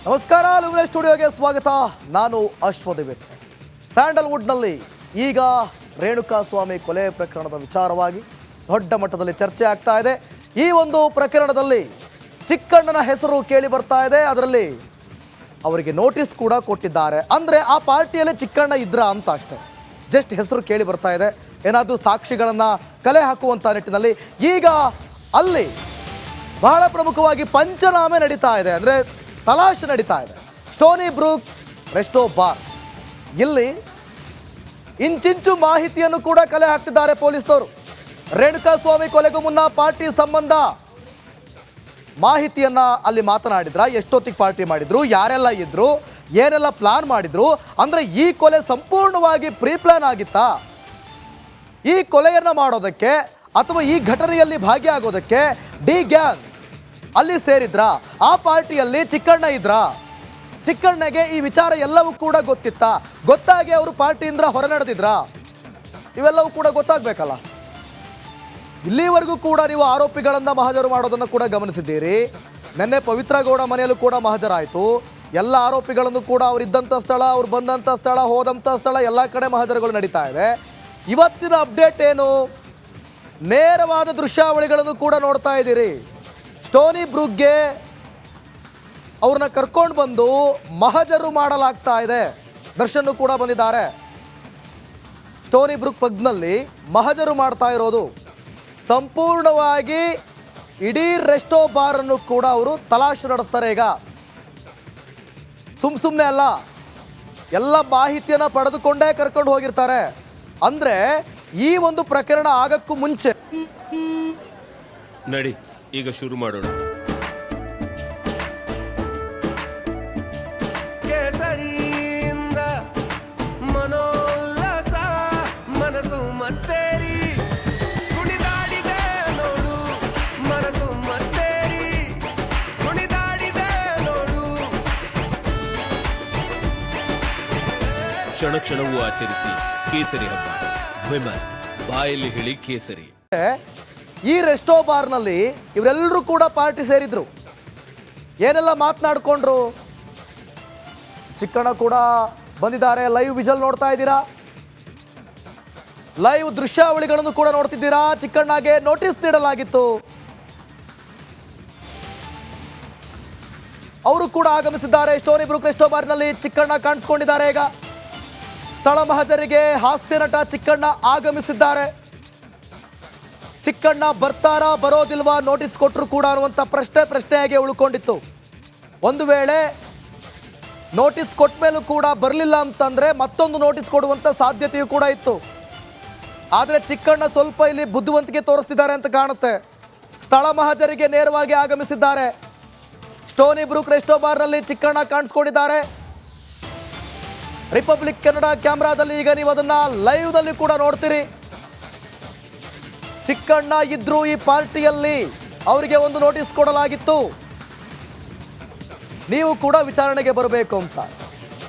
ನಮಸ್ಕಾರ, ಲುಮಿನಸ್ ಸ್ಟುಡಿಯೋಗೆ ಸ್ವಾಗತ. ನಾನು ಅಶ್ವದಿವಿತ್. ಸ್ಯಾಂಡಲ್ವುಡ್ನಲ್ಲಿ ಈಗ ರೇಣುಕಾಸ್ವಾಮಿ ಕೊಲೆ ಪ್ರಕರಣದ ವಿಚಾರವಾಗಿ ದೊಡ್ಡ ಮಟ್ಟದಲ್ಲಿ ಚರ್ಚೆ ಆಗ್ತಾ ಇದೆ. ಈ ಒಂದು ಪ್ರಕರಣದಲ್ಲಿ ಚಿಕ್ಕಣ್ಣನ ಹೆಸರು ಕೇಳಿ ಬರ್ತಾ ಇದೆ. ಅದರಲ್ಲಿ ಅವರಿಗೆ ನೋಟಿಸ್ ಕೂಡ ಕೊಟ್ಟಿದ್ದಾರೆ. ಅಂದರೆ ಆ ಪಾರ್ಟಿಯಲ್ಲಿ ಚಿಕ್ಕಣ್ಣ ಇದ್ರ ಅಂತ ಅಷ್ಟೇ, ಜಸ್ಟ್ ಹೆಸರು ಕೇಳಿ ಬರ್ತಾ ಇದೆ. ಏನಾದರೂ ಸಾಕ್ಷಿಗಳನ್ನು ಕಲೆ ಹಾಕುವಂಥ ನಿಟ್ಟಿನಲ್ಲಿ ಈಗ ಅಲ್ಲಿ ಬಹಳ ಪ್ರಮುಖವಾಗಿ ಪಂಚನಾಮೆ ನಡೀತಾ ಇದೆ, ಅಂದರೆ ತಲಾಶೆ ನಡೀತಾ ಇದೆ. ಸ್ಟೋನಿ ಬ್ರೂಕ್ ರೆಸ್ಟೋ ಬಾರ್ ಇಲ್ಲಿ ಇಂಚಿಂಚು ಮಾಹಿತಿಯನ್ನು ಕೂಡ ಕಲೆ ಹಾಕ್ತಿದ್ದಾರೆ ಪೊಲೀಸರು. ರೇಣುಕಾಸ್ವಾಮಿ ಕೊಲೆಗೂ ಮುನ್ನ ಪಾರ್ಟಿ ಸಂಬಂಧ ಮಾಹಿತಿಯನ್ನ ಅಲ್ಲಿ ಮಾತನಾಡಿದ್ರ, ಎಷ್ಟೊತ್ತಿಗೆ ಪಾರ್ಟಿ ಮಾಡಿದ್ರು, ಯಾರೆಲ್ಲ ಇದ್ರು, ಏನೆಲ್ಲ ಪ್ಲಾನ್ ಮಾಡಿದ್ರು, ಅಂದ್ರೆ ಈ ಕೊಲೆ ಸಂಪೂರ್ಣವಾಗಿ ಪ್ರೀ ಪ್ಲಾನ್ ಆಗಿತ್ತಾ, ಈ ಕೊಲೆಯನ್ನ ಮಾಡೋದಕ್ಕೆ ಅಥವಾ ಈ ಘಟನೆಯಲ್ಲಿ ಭಾಗಿಯಾಗೋದಕ್ಕೆ ಡಿ ಗ್ಯಾಂಗ್ ಅಲ್ಲಿ ಸೇರಿದ್ರ, ಆ ಪಾರ್ಟಿಯಲ್ಲಿ ಚಿಕ್ಕಣ್ಣ ಇದ್ರ, ಚಿಕ್ಕಣ್ಣಗೆ ಈ ವಿಚಾರ ಎಲ್ಲವೂ ಕೂಡ ಗೊತ್ತಿತ್ತಾ, ಗೊತ್ತಾಗಿ ಅವರು ಪಾರ್ಟಿಯಿಂದ ಹೊರ ನಡೆದಿದ್ರ, ಇವೆಲ್ಲವೂ ಕೂಡ ಗೊತ್ತಾಗಬೇಕಲ್ಲ. ಇಲ್ಲಿವರೆಗೂ ಕೂಡ ನೀವು ಆರೋಪಿಗಳನ್ನು ಮಹಜರು ಮಾಡೋದನ್ನು ಕೂಡ ಗಮನಿಸಿದ್ದೀರಿ. ನಿನ್ನೆ ಪವಿತ್ರ ಗೌಡ ಮನೆಯಲ್ಲೂ ಕೂಡ ಮಹಜರಾಯಿತು. ಎಲ್ಲ ಆರೋಪಿಗಳನ್ನು ಕೂಡ ಅವರಿದ್ದಂಥ ಸ್ಥಳ, ಅವ್ರು ಬಂದಂಥ ಸ್ಥಳ, ಹೋದಂಥ ಸ್ಥಳ ಎಲ್ಲ ಕಡೆ ಮಹಜರುಗಳು ನಡೀತಾ ಇದೆ. ಇವತ್ತಿನ ಅಪ್ಡೇಟ್ ಏನು? ನೇರವಾದ ದೃಶ್ಯಾವಳಿಗಳನ್ನು ಕೂಡ ನೋಡ್ತಾ ಇದ್ದೀರಿ. ಸ್ಟೋನಿ ಬ್ರೂಕ್ಗೆ ಅವ್ರನ್ನ ಕರ್ಕೊಂಡು ಬಂದು ಮಹಜರು ಮಾಡಲಾಗ್ತಾ ಇದೆ. ದರ್ಶನ್ ಕೂಡ ಬಂದಿದ್ದಾರೆ. ಸ್ಟೋನಿ ಬ್ರೂಕ್ ಪಗ್ನಲ್ಲಿ ಮಹಜರು ಮಾಡ್ತಾ ಇರೋದು. ಸಂಪೂರ್ಣವಾಗಿ ಇಡೀ ರೆಸ್ಟೋ ಬಾರನ್ನು ಕೂಡ ಅವರು ತಲಾಶೆ ನಡೆಸ್ತಾರೆ. ಈಗ ಸುಮ್ಮನೆ ಅಲ್ಲ, ಎಲ್ಲ ಮಾಹಿತಿಯನ್ನು ಪಡೆದುಕೊಂಡೇ ಕರ್ಕೊಂಡು ಹೋಗಿರ್ತಾರೆ. ಅಂದರೆ ಈ ಒಂದು ಪ್ರಕರಣ ಆಗಕ್ಕೂ ಮುಂಚೆ ನಡಿ ಈಗ ಶುರು ಮಾಡೋಣ. ಕೇಸರಿಯಿಂದ ಮನೋಲ್ಲಾಸ ಮನಸ್ಸು ಮತ್ತೇರಿ ಕುಣಿದಾಡಿದೆ ನೋಡು, ಮನಸ್ಸು ಮತ್ತೇರಿ ಕುಣಿದಾಡಿದೆ ನೋಡು. ಕ್ಷಣ ಕ್ಷಣವೂ ಆಚರಿಸಿ ಕೇಸರಿ ಹಬ್ಬ. ವಿಮಲ್ ಬಾಯಲ್ಲಿ ಹೇಳಿ ಕೇಸರಿ. ಈ ರೆಸ್ಟೋ ಬಾರ್ನಲ್ಲಿ ಇವರೆಲ್ಲರೂ ಕೂಡ ಪಾರ್ಟಿ ಸೇರಿದ್ರು. ಏನೆಲ್ಲ ಮಾತನಾಡ್ಕೊಂಡ್ರು, ಚಿಕ್ಕಣ್ಣ ಕೂಡ ಬಂದಿದ್ದಾರೆ. ಲೈವ್ ವಿಜುವಲ್ ನೋಡ್ತಾ ಇದ್ದೀರಾ, ಲೈವ್ ದೃಶ್ಯಾವಳಿಗಳನ್ನು ಕೂಡ ನೋಡ್ತಿದ್ದೀರಾ. ಚಿಕ್ಕಣ್ಣಗೆ ನೋಟಿಸ್ ನೀಡಲಾಗಿತ್ತು, ಅವರು ಕೂಡ ಆಗಮಿಸಿದ್ದಾರೆ. ಸ್ಟೋನಿ ಬ್ರೂಕ್ ರೆಸ್ಟೋ ಬಾರ್ನಲ್ಲಿ ಚಿಕ್ಕಣ್ಣ ಕಾಣಿಸ್ಕೊಂಡಿದ್ದಾರೆ. ಈಗ ಸ್ಥಳ ಮಹಜರಿಗೆ ಹಾಸ್ಯ ನಟ ಚಿಕ್ಕಣ್ಣ ಆಗಮಿಸಿದ್ದಾರೆ. ಚಿಕ್ಕಣ್ಣ ಬರ್ತಾರಾ ಬರೋದಿಲ್ವಾ, ನೋಟಿಸ್ ಕೊಟ್ಟರು ಕೂಡ ಅನ್ನುವಂಥ ಪ್ರಶ್ನೆಯಾಗಿ ಉಳ್ಕೊಂಡಿತ್ತು. ಒಂದು ವೇಳೆ ನೋಟಿಸ್ ಕೊಟ್ಟ ಮೇಲೂ ಕೂಡ ಬರಲಿಲ್ಲ ಅಂತಂದ್ರೆ ಮತ್ತೊಂದು ನೋಟಿಸ್ ಕೊಡುವಂಥ ಸಾಧ್ಯತೆಯೂ ಕೂಡ ಇತ್ತು. ಆದರೆ ಚಿಕ್ಕಣ್ಣ ಸ್ವಲ್ಪ ಇಲ್ಲಿ ಬುದ್ಧಿವಂತಿಕೆ ತೋರಿಸ್ತಿದ್ದಾರೆ ಅಂತ ಕಾಣುತ್ತೆ. ಸ್ಥಳ ಮಹಜರಿಗೆ ನೇರವಾಗಿ ಆಗಮಿಸಿದ್ದಾರೆ. ಸ್ಟೋನಿ ಬ್ರೂಕ್ ರೆಸ್ಟೋ ಬಾರ್ನಲ್ಲಿ ಚಿಕ್ಕಣ್ಣ ಕಾಣಿಸ್ಕೊಂಡಿದ್ದಾರೆ. ರಿಪಬ್ಲಿಕ್ ಕನ್ನಡ ಕ್ಯಾಮ್ರಾದಲ್ಲಿ ಈಗ ನೀವು ಅದನ್ನ ಲೈವ್ದಲ್ಲಿ ಕೂಡ ನೋಡ್ತೀರಿ. ಚಿಕ್ಕಣ್ಣ ಇದ್ರು ಈ ಪಾರ್ಟಿಯಲ್ಲಿ, ಅವರಿಗೆ ಒಂದು ನೋಟಿಸ್ ಕೊಡಲಾಗಿತ್ತು, ನೀವು ಕೂಡ ವಿಚಾರಣೆಗೆ ಬರಬೇಕು ಅಂತ.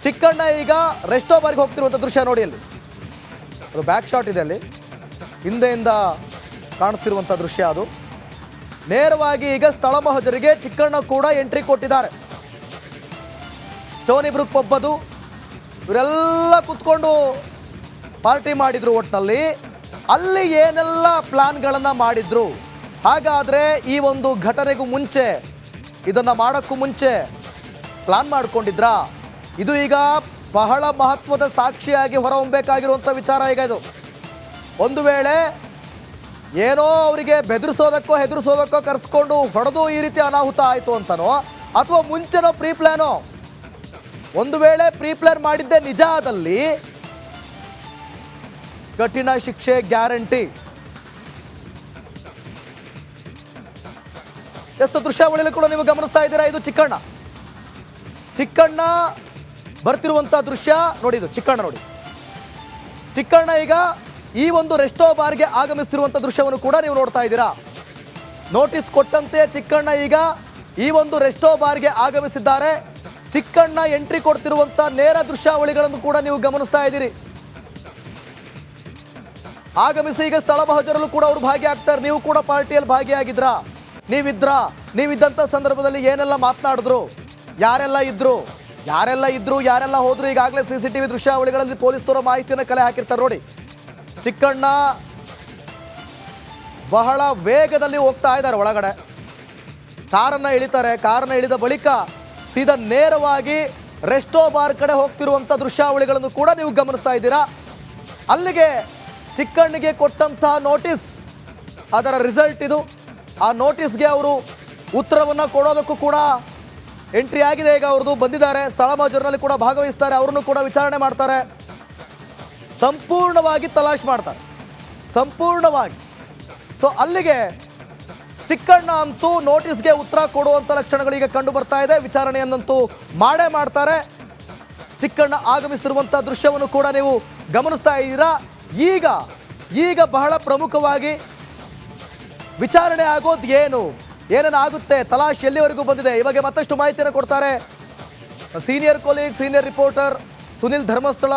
ಚಿಕ್ಕಣ್ಣ ಈಗ ರೆಸ್ಟೋ ಬಾರ್ಗೆ ಹೋಗ್ತಿರುವಂಥ ದೃಶ್ಯ ನೋಡಿ. ಅಲ್ಲಿ ಅದು ಬ್ಯಾಕ್ ಶಾಟ್ ಇದೆ, ಅಲ್ಲಿ ಹಿಂದೆಯಿಂದ ಕಾಣಿಸ್ತಿರುವಂಥ ದೃಶ್ಯ ಅದು. ನೇರವಾಗಿ ಈಗ ಸ್ಥಳ ಮಹಜರಿಗೆ ಚಿಕ್ಕಣ್ಣ ಕೂಡ ಎಂಟ್ರಿ ಕೊಟ್ಟಿದ್ದಾರೆ. ಸ್ಟೋನಿ ಬ್ರೂಕ್ ಪಬ್ಬದು ಇವರೆಲ್ಲ ಕುತ್ಕೊಂಡು ಪಾರ್ಟಿ ಮಾಡಿದ್ರು. ಒಟ್ಟಿನಲ್ಲಿ ಅಲ್ಲಿ ಏನೆಲ್ಲ ಪ್ಲಾನ್ಗಳನ್ನು ಮಾಡಿದ್ರು, ಹಾಗಾದರೆ ಈ ಒಂದು ಘಟನೆಗೂ ಮುಂಚೆ, ಇದನ್ನು ಮಾಡೋಕ್ಕೂ ಮುಂಚೆ ಪ್ಲಾನ್ ಮಾಡ್ಕೊಂಡಿದ್ರಾ? ಇದು ಈಗ ಬಹಳ ಮಹತ್ವದ ಸಾಕ್ಷಿಯಾಗಿ ಹೊರಹೊಮ್ಮಬೇಕಾಗಿರುವಂಥ ವಿಚಾರ ಈಗ ಇದು. ಒಂದು ವೇಳೆ ಏನೋ ಅವರಿಗೆ ಬೆದರಿಸೋದಕ್ಕೋ ಹೆದರಿಸೋದಕ್ಕೋ ಕರೆಸ್ಕೊಂಡು ಹೊಡೆದು ಈ ರೀತಿ ಅನಾಹುತ ಆಯಿತು ಅಂತನೋ, ಅಥವಾ ಮುಂಚೆನೋ ಪ್ರೀ ಪ್ಲಾನೋ, ಒಂದು ವೇಳೆ ಪ್ರೀ ಪ್ಲಾನ್ ಮಾಡಿದ್ದೇ ನಿಜ ಆದಲ್ಲಿ ಕಠಿಣ ಶಿಕ್ಷೆ ಗ್ಯಾರಂಟಿ. ದೃಶ್ಯಾವಳಿಯಲ್ಲಿ ಕೂಡ ನೀವು ಗಮನಿಸ್ತಾ ಇದ್ದೀರಾ. ಇದು ಚಿಕ್ಕಣ್ಣ ಬರ್ತಿರುವಂತ ದೃಶ್ಯ ನೋಡಿ. ಇದು ಚಿಕ್ಕಣ್ಣ ನೋಡಿ. ಚಿಕ್ಕಣ್ಣ ಈಗ ಈ ಒಂದು ರೆಸ್ಟೋ ಬಾರ್ಗೆ ಆಗಮಿಸ್ತಿರುವಂತ ದೃಶ್ಯವನ್ನು ಕೂಡ ನೀವು ನೋಡ್ತಾ ಇದ್ದೀರಾ. ನೋಟಿಸ್ ಕೊಟ್ಟಂತೆ ಚಿಕ್ಕಣ್ಣ ಈಗ ಈ ಒಂದು ರೆಸ್ಟೋ ಬಾರ್ಗೆ ಆಗಮಿಸಿದ್ದಾರೆ. ಚಿಕ್ಕಣ್ಣ ಎಂಟ್ರಿ ಕೊಡ್ತಿರುವಂತ ನೇರ ದೃಶ್ಯಾವಳಿಗಳನ್ನು ಕೂಡ ನೀವು ಗಮನಿಸ್ತಾ ಇದ್ದೀರಿ. ಆಗಮಿಸಿ ಈಗ ಸ್ಥಳ ಮಹಜರಲ್ಲೂ ಕೂಡ ಅವರು ಭಾಗಿಯಾಗ್ತಾರೆ. ನೀವು ಕೂಡ ಪಾರ್ಟಿಯಲ್ಲಿ ಭಾಗಿಯಾಗಿದ್ರಾ, ನೀವಿದ್ದಂಥ ಸಂದರ್ಭದಲ್ಲಿ ಏನೆಲ್ಲ ಮಾತನಾಡಿದ್ರು, ಯಾರೆಲ್ಲ ಇದ್ರು ಯಾರೆಲ್ಲ ಹೋದ್ರು ಈಗಾಗಲೇ CCTV ದೃಶ್ಯಾವಳಿಗಳಲ್ಲಿ ಪೊಲೀಸರು ಮಾಹಿತಿಯನ್ನು ಕಲೆ ಹಾಕಿರ್ತಾರೆ ನೋಡಿ. ಚಿಕ್ಕಣ್ಣ ಬಹಳ ವೇಗದಲ್ಲಿ ಹೋಗ್ತಾ ಇದ್ದಾರೆ ಒಳಗಡೆ. ಕಾರನ್ನ ಇಳಿತಾರೆ. ಕಾರನ್ನ ಇಳಿದ ಬಳಿಕ ಸೀದಾ ನೇರವಾಗಿ ರೆಸ್ಟೋ ಬಾರ್ ಕಡೆ ಹೋಗ್ತಿರುವಂಥ ದೃಶ್ಯಾವಳಿಗಳನ್ನು ಕೂಡ ನೀವು ಗಮನಿಸ್ತಾ ಇದ್ದೀರಾ. ಅಲ್ಲಿಗೆ ಚಿಕ್ಕಣ್ಣಿಗೆ ಕೊಟ್ಟಂತಹ ನೋಟಿಸ್, ಅದರ ರಿಸಲ್ಟ್ ಇದು. ಆ ನೋಟಿಸ್ಗೆ ಅವರು ಉತ್ತರವನ್ನು ಕೊಡೋದಕ್ಕೂ ಕೂಡ ಎಂಟ್ರಿ ಆಗಿದೆ. ಈಗ ಅವ್ರದ್ದು ಬಂದಿದ್ದಾರೆ, ಸ್ಥಳ ಮಹಜರಿನಲ್ಲಿ ಕೂಡ ಭಾಗವಹಿಸ್ತಾರೆ, ಅವರನ್ನು ಕೂಡ ವಿಚಾರಣೆ ಮಾಡ್ತಾರೆ, ಸಂಪೂರ್ಣವಾಗಿ ತಲಾಶ್ ಮಾಡ್ತಾರೆ, ಸಂಪೂರ್ಣವಾಗಿ. ಸೊ ಅಲ್ಲಿಗೆ ಚಿಕ್ಕಣ್ಣ ಅಂತೂ ನೋಟಿಸ್ಗೆ ಉತ್ತರ ಕೊಡುವಂಥ ಲಕ್ಷಣಗಳೀಗ ಕಂಡು ಬರ್ತಾ ಇದೆ. ವಿಚಾರಣೆಯನ್ನಂತೂ ಮಾಡೇ ಮಾಡ್ತಾರೆ. ಚಿಕ್ಕಣ್ಣ ಆಗಮಿಸಿರುವಂಥ ದೃಶ್ಯವನ್ನು ಕೂಡ ನೀವು ಗಮನಿಸ್ತಾ ಇದ್ದೀರಾ. ಈಗ ಬಹಳ ಪ್ರಮುಖವಾಗಿ ವಿಚಾರಣೆ ಆಗೋದು ಏನೇನಾಗುತ್ತೆ, ತಲಾಶ್ ಎಲ್ಲಿವರೆಗೂ ಬಂದಿದೆ, ಈ ಬಗ್ಗೆ ಮತ್ತಷ್ಟು ಮಾಹಿತಿಯನ್ನು ಕೊಡ್ತಾರೆ senior colleague, senior reporter Sunil Dharmasthala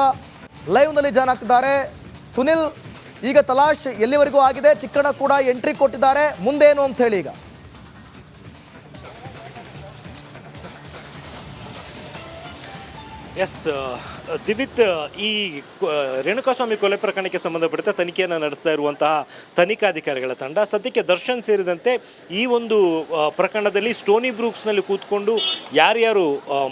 ಲೈವ್ನಲ್ಲಿ ಜಾಯ್ನ್ ಆಗ್ತಿದ್ದಾರೆ. ಸುನಿಲ್, ಈಗ ತಲಾಶ್ ಎಲ್ಲಿವರೆಗೂ ಆಗಿದೆ, ಚಿಕ್ಕಣ್ಣ ಕೂಡ ಎಂಟ್ರಿ ಕೊಟ್ಟಿದ್ದಾರೆ, ಮುಂದೇನು ಅಂತ ಹೇಳಿ ಈಗ? ಎಸ್ ದಿವಿತ್, ಈ ರೇಣುಕಾಸ್ವಾಮಿ ಕೊಲೆ ಪ್ರಕರಣಕ್ಕೆ ಸಂಬಂಧಪಟ್ಟ ತನಿಖೆಯನ್ನು ನಡೆಸ್ತಾ ಇರುವಂತಹ ತನಿಖಾಧಿಕಾರಿಗಳ ತಂಡ ಸದ್ಯಕ್ಕೆ ದರ್ಶನ್ ಸೇರಿದಂತೆ ಈ ಒಂದು ಪ್ರಕರಣದಲ್ಲಿ ಸ್ಟೋನಿ ಬ್ರೂಕ್ಸ್ನಲ್ಲಿ ಕೂತ್ಕೊಂಡು ಯಾರ್ಯಾರು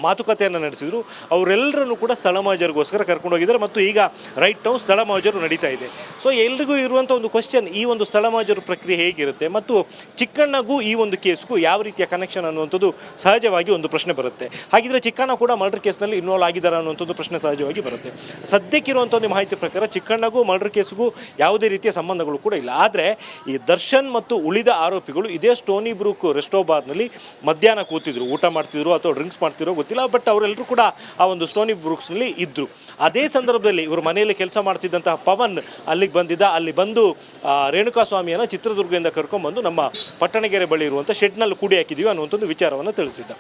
ಮಾತುಕತೆಯನ್ನು ನಡೆಸಿದ್ರು ಅವರೆಲ್ಲರನ್ನು ಕೂಡ ಸ್ಥಳ ಮಹಜರಿಗೋಸ್ಕರ ಕರ್ಕೊಂಡೋಗಿದ್ದಾರೆ ಮತ್ತು ಈಗ ರೈಟ್ ನೌ ಸ್ಥಳ ಮಹಜರು ನಡೀತಾ ಇದೆ. ಸೊ ಎಲ್ರಿಗೂ ಇರುವಂಥ ಒಂದು ಕ್ವಶನ್, ಈ ಒಂದು ಸ್ಥಳ ಮಹಜರು ಪ್ರಕ್ರಿಯೆ ಹೇಗಿರುತ್ತೆ ಮತ್ತು ಚಿಕ್ಕಣ್ಣಗೂ ಈ ಒಂದು ಕೇಸ್ಗೂ ಯಾವ ರೀತಿಯ ಕನೆಕ್ಷನ್ ಅನ್ನುವಂಥದ್ದು ಸಹಜವಾಗಿ ಒಂದು ಪ್ರಶ್ನೆ ಬರುತ್ತೆ. ಹಾಗಿದ್ರೆ ಚಿಕ್ಕಣ್ಣ ಕೂಡ ಮರ್ಡರ್ ಕೇಸ್ನಲ್ಲಿ ಇನ್ವಾಲ್ವ್ ಆಗಿದ್ದಾರೆ ಅನ್ನುವಂಥದ್ದು ಪ್ರಶ್ನೆ ಸಹಜವಾಗಿ ಬರುತ್ತೆ. ಸದ್ಯಕ್ಕಿರುವಂಥ ಒಂದು ಮಾಹಿತಿ ಪ್ರಕಾರ ಚಿಕ್ಕಣ್ಣಗೂ ಮರ್ಡರ್ ಕೇಸ್ಗೂ ಯಾವುದೇ ರೀತಿಯ ಸಂಬಂಧಗಳು ಕೂಡ ಇಲ್ಲ. ಆದರೆ ಈ ದರ್ಶನ್ ಮತ್ತು ಉಳಿದ ಆರೋಪಿಗಳು ಇದೇ ಸ್ಟೋನಿ ಬ್ರೂಕ್ ರೆಸ್ಟೋ ಬಾರ್ನಲ್ಲಿ ಮಧ್ಯಾಹ್ನ ಕೂತಿದ್ರು, ಊಟ ಮಾಡ್ತಿದ್ರು ಅಥವಾ ಡ್ರಿಂಕ್ಸ್ ಮಾಡ್ತಿರೋ ಗೊತ್ತಿಲ್ಲ, ಬಟ್ ಅವರೆಲ್ಲರೂ ಕೂಡ ಆ ಒಂದು ಸ್ಟೋನಿ ಬ್ರೂಕ್ಸ್ನಲ್ಲಿ ಇದ್ದರು. ಅದೇ ಸಂದರ್ಭದಲ್ಲಿ ಇವರು ಮನೆಯಲ್ಲಿ ಕೆಲಸ ಮಾಡ್ತಿದ್ದಂತಹ ಪವನ್ ಅಲ್ಲಿಗೆ ಬಂದಿದ್ದ. ಅಲ್ಲಿ ಬಂದು ರೇಣುಕಾಸ್ವಾಮಿಯನ್ನು ಚಿತ್ರದುರ್ಗದಿಂದ ಕರ್ಕೊಂಡ್ಬಂದು ನಮ್ಮ ಪಟ್ಟಣಗೆರೆ ಬಳಿ ಇರುವಂಥ ಶೆಡ್ನಲ್ಲಿ ಕೂಡಿ ಹಾಕಿದ್ದೀವಿ ಅನ್ನುವಂಥದ್ದು ವಿಚಾರವನ್ನು ತಿಳಿಸಿದ್ದ.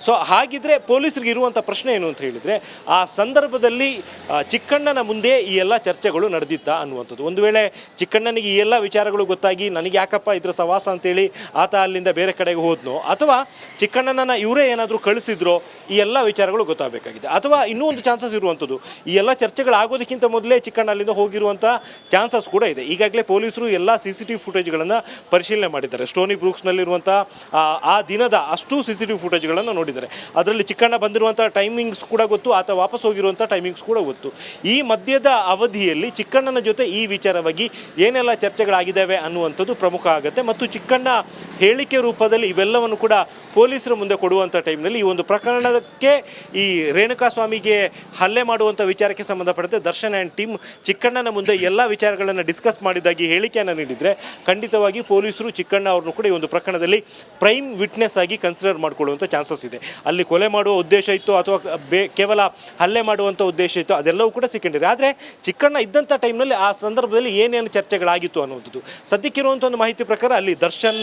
ಸೊ ಹಾಗಿದ್ರೆ ಪೊಲೀಸರಿಗೆ ಇರುವಂಥ ಪ್ರಶ್ನೆ ಏನು ಅಂತ ಹೇಳಿದರೆ, ಆ ಸಂದರ್ಭದಲ್ಲಿ ಚಿಕ್ಕಣ್ಣನ ಮುಂದೆ ಈ ಎಲ್ಲ ಚರ್ಚೆಗಳು ನಡೆದಿತ್ತ ಅನ್ನುವಂಥದ್ದು. ಒಂದು ವೇಳೆ ಚಿಕ್ಕಣ್ಣನಿಗೆ ಈ ಎಲ್ಲ ವಿಚಾರಗಳು ಗೊತ್ತಾಗಿ ನನಗೆ ಯಾಕಪ್ಪ ಇದರ ಸವಾಸ ಅಂತೇಳಿ ಆತ ಅಲ್ಲಿಂದ ಬೇರೆ ಕಡೆಗೆ ಹೋದ್ನೋ, ಅಥವಾ ಚಿಕ್ಕಣ್ಣನನ್ನು ಇವರೇ ಏನಾದರೂ ಕಳಿಸಿದ್ರೋ, ಈ ಎಲ್ಲ ವಿಚಾರಗಳು ಗೊತ್ತಾಗಬೇಕಾಗಿದೆ. ಅಥವಾ ಇನ್ನೂ ಒಂದು ಚಾನ್ಸಸ್ ಇರುವಂಥದ್ದು, ಈ ಎಲ್ಲ ಚರ್ಚೆಗಳಾಗೋದಕ್ಕಿಂತ ಮೊದಲೇ ಚಿಕ್ಕಣ್ಣ ಅಲ್ಲಿಂದ ಹೋಗಿರುವಂಥ ಚಾನ್ಸಸ್ ಕೂಡ ಇದೆ. ಈಗಾಗಲೇ ಪೊಲೀಸರು ಎಲ್ಲ CCTV ಫುಟೇಜ್ಗಳನ್ನು ಪರಿಶೀಲನೆ ಮಾಡಿದ್ದಾರೆ. ಸ್ಟೋನಿ ಬ್ರೂಕ್ಸ್ನಲ್ಲಿರುವಂಥ ಆ ದಿನದ ಅಷ್ಟು CCTV ಫುಟೇಜ್ಗಳನ್ನು ನೋಡಿದ್ದಾರೆ. ಅದರಲ್ಲಿ ಚಿಕ್ಕಣ್ಣ ಬಂದಿರುವಂಥ ಟೈಮಿಂಗ್ಸ್ ಕೂಡ ಗೊತ್ತು, ಆತ ವಾಪಸ್ ಹೋಗಿರುವಂಥ ಟೈಮಿಂಗ್ಸ್ ಕೂಡ ಗೊತ್ತು. ಈ ಮಧ್ಯದ ಅವಧಿಯಲ್ಲಿ ಚಿಕ್ಕಣ್ಣನ ಜೊತೆ ಈ ವಿಚಾರವಾಗಿ ಏನೆಲ್ಲ ಚರ್ಚೆಗಳಾಗಿದ್ದಾವೆ ಅನ್ನುವಂಥದ್ದು ಪ್ರಮುಖ ಆಗುತ್ತೆ. ಮತ್ತು ಚಿಕ್ಕಣ್ಣ ಹೇಳಿಕೆ ರೂಪದಲ್ಲಿ ಇವೆಲ್ಲವನ್ನು ಕೂಡ ಪೊಲೀಸರ ಮುಂದೆ ಕೊಡುವಂಥ ಟೈಮ್ನಲ್ಲಿ ಈ ಒಂದು ಪ್ರಕರಣಕ್ಕೆ ಈ ರೇಣುಕಾಸ್ವಾಮಿಗೆ ಹಲ್ಲೆ ಮಾಡುವಂಥ ವಿಚಾರಕ್ಕೆ ಸಂಬಂಧಪಟ್ಟಂತೆ ದರ್ಶನ್ ಆ್ಯಂಡ್ ಟೀಮ್ ಚಿಕ್ಕಣ್ಣನ ಮುಂದೆ ಎಲ್ಲ ವಿಚಾರಗಳನ್ನು ಡಿಸ್ಕಸ್ ಮಾಡಿದಾಗಿ ಹೇಳಿಕೆಯನ್ನು ನೀಡಿದರೆ ಖಂಡಿತವಾಗಿ ಪೊಲೀಸರು ಚಿಕ್ಕಣ್ಣ ಅವ್ರನ್ನು ಕೂಡ ಈ ಒಂದು ಪ್ರಕರಣದಲ್ಲಿ ಪ್ರೈಮ್ ವಿಟ್ನೆಸ್ ಆಗಿ ಕನ್ಸಿಡರ್ ಮಾಡಿಕೊಳ್ಳುವಂಥ ಚಾನ್ಸಸ್ ಇದೆ. ಅಲ್ಲಿ ಕೊಲೆ ಮಾಡುವ ಉದ್ದೇಶ ಇತ್ತು ಅಥವಾ ಕೇವಲ ಹಲ್ಲೆ ಮಾಡುವಂಥ ಉದ್ದೇಶ ಇತ್ತು, ಅದೆಲ್ಲವೂ ಕೂಡ ಸೆಕೆಂಡರಿ. ಆದರೆ ಚಿಕ್ಕಣ್ಣ ಇದ್ದಂಥ ಟೈಮ್ನಲ್ಲಿ ಆ ಸಂದರ್ಭದಲ್ಲಿ ಏನೇನು ಚರ್ಚೆಗಳಾಗಿತ್ತು ಅನ್ನುವಂಥದ್ದು ಸದ್ಯಕ್ಕಿರುವಂಥ ಒಂದು ಮಾಹಿತಿ ಪ್ರಕಾರ ಅಲ್ಲಿ ದರ್ಶನ್,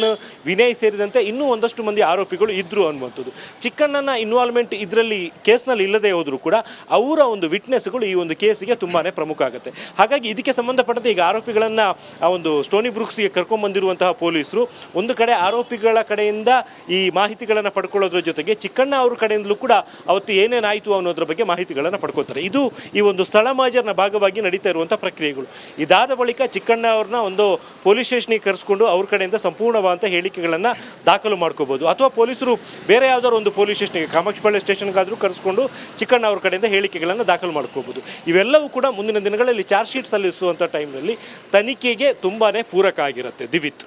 ವಿನಯ್ ಸೇರಿದಂತೆ ಇನ್ನೂ ಒಂದಷ್ಟು ಮಂದಿ ಆರೋಪಿಗಳು ಇದ್ದರು ಅನ್ನುವಂಥದ್ದು. ಚಿಕ್ಕಣ್ಣನ ಇನ್ವಾಲ್ವ್ಮೆಂಟ್ ಇದರಲ್ಲಿ ಕೇಸ್ನಲ್ಲಿ ಇಲ್ಲದೆ ಹೋದರೂ ಕೂಡ ಅವರ ಒಂದು ವಿಟ್ನೆಸ್ಗಳು ಈ ಒಂದು ಕೇಸಿಗೆ ತುಂಬಾ ಪ್ರಮುಖ ಆಗುತ್ತೆ. ಹಾಗಾಗಿ ಇದಕ್ಕೆ ಸಂಬಂಧಪಟ್ಟಂತೆ ಈಗ ಆರೋಪಿಗಳನ್ನು ಆ ಒಂದು ಸ್ಟೋನಿ ಬ್ರೂಕ್ಸ್ಗೆ ಕರ್ಕೊಂಡ್ಬಂದಿರುವಂತಹ ಪೊಲೀಸರು ಒಂದು ಕಡೆ ಆರೋಪಿಗಳ ಕಡೆಯಿಂದ ಈ ಮಾಹಿತಿಗಳನ್ನು ಪಡ್ಕೊಳ್ಳೋದ್ರ ಜೊತೆಗೆ ಚಿಕ್ಕಣ್ಣ ಅವ್ರ ಕಡೆಯಿಂದಲೂ ಕೂಡ ಅವತ್ತು ಏನೇನಾಯಿತು ಅನ್ನೋದ್ರ ಬಗ್ಗೆ ಮಾಹಿತಿಗಳನ್ನು ಪಡ್ಕೋತಾರೆ. ಇದು ಈ ಒಂದು ಸ್ಥಳ ಮಹಜರ್ನ ಭಾಗವಾಗಿ ನಡೀತಾ ಇರುವಂಥ ಪ್ರಕ್ರಿಯೆಗಳು. ಇದಾದ ಬಳಿಕ ಚಿಕ್ಕಣ್ಣ ಅವ್ರನ್ನ ಒಂದು ಪೊಲೀಸ್ ಸ್ಟೇಷನ್ಗೆ ಕರೆಸ್ಕೊಂಡು ಅವ್ರ ಕಡೆಯಿಂದ ಸಂಪೂರ್ಣವಾದಂಥ ಹೇಳಿಕೆಗಳನ್ನು ದಾಖಲು ಮಾಡ್ಕೋಬೋದು, ಅಥವಾ ಪೊಲೀಸರು ಬೇರೆ ಯಾವುದಾದ್ರು ಒಂದು ಪೊಲೀಸ್ ಸ್ಟೇಷನ್ಗೆ, ಕಾಮಾಕ್ಷಿಪಾಳ್ಯ ಸ್ಟೇಷನ್ಗಾದರೂ ಕರೆಸ್ಕೊಂಡು ಚಿಕ್ಕಣ್ಣ ಅವ್ರ ಕಡೆಯಿಂದ ಹೇಳಿಕೆಗಳನ್ನು ದಾಖಲು ಮಾಡ್ಕೋಬೋದು. ಇವೆಲ್ಲವೂ ಕೂಡ ಮುಂದಿನ ದಿನಗಳಲ್ಲಿ ಚಾರ್ಜ್ ಶೀಟ್ ಸಲ್ಲಿಸುವಂಥ ಟೈಮ್ನಲ್ಲಿ ತನಿಖೆಗೆ ತುಂಬಾ ಪೂರಕ ಆಗಿರುತ್ತೆ. ದಿವಿತ್.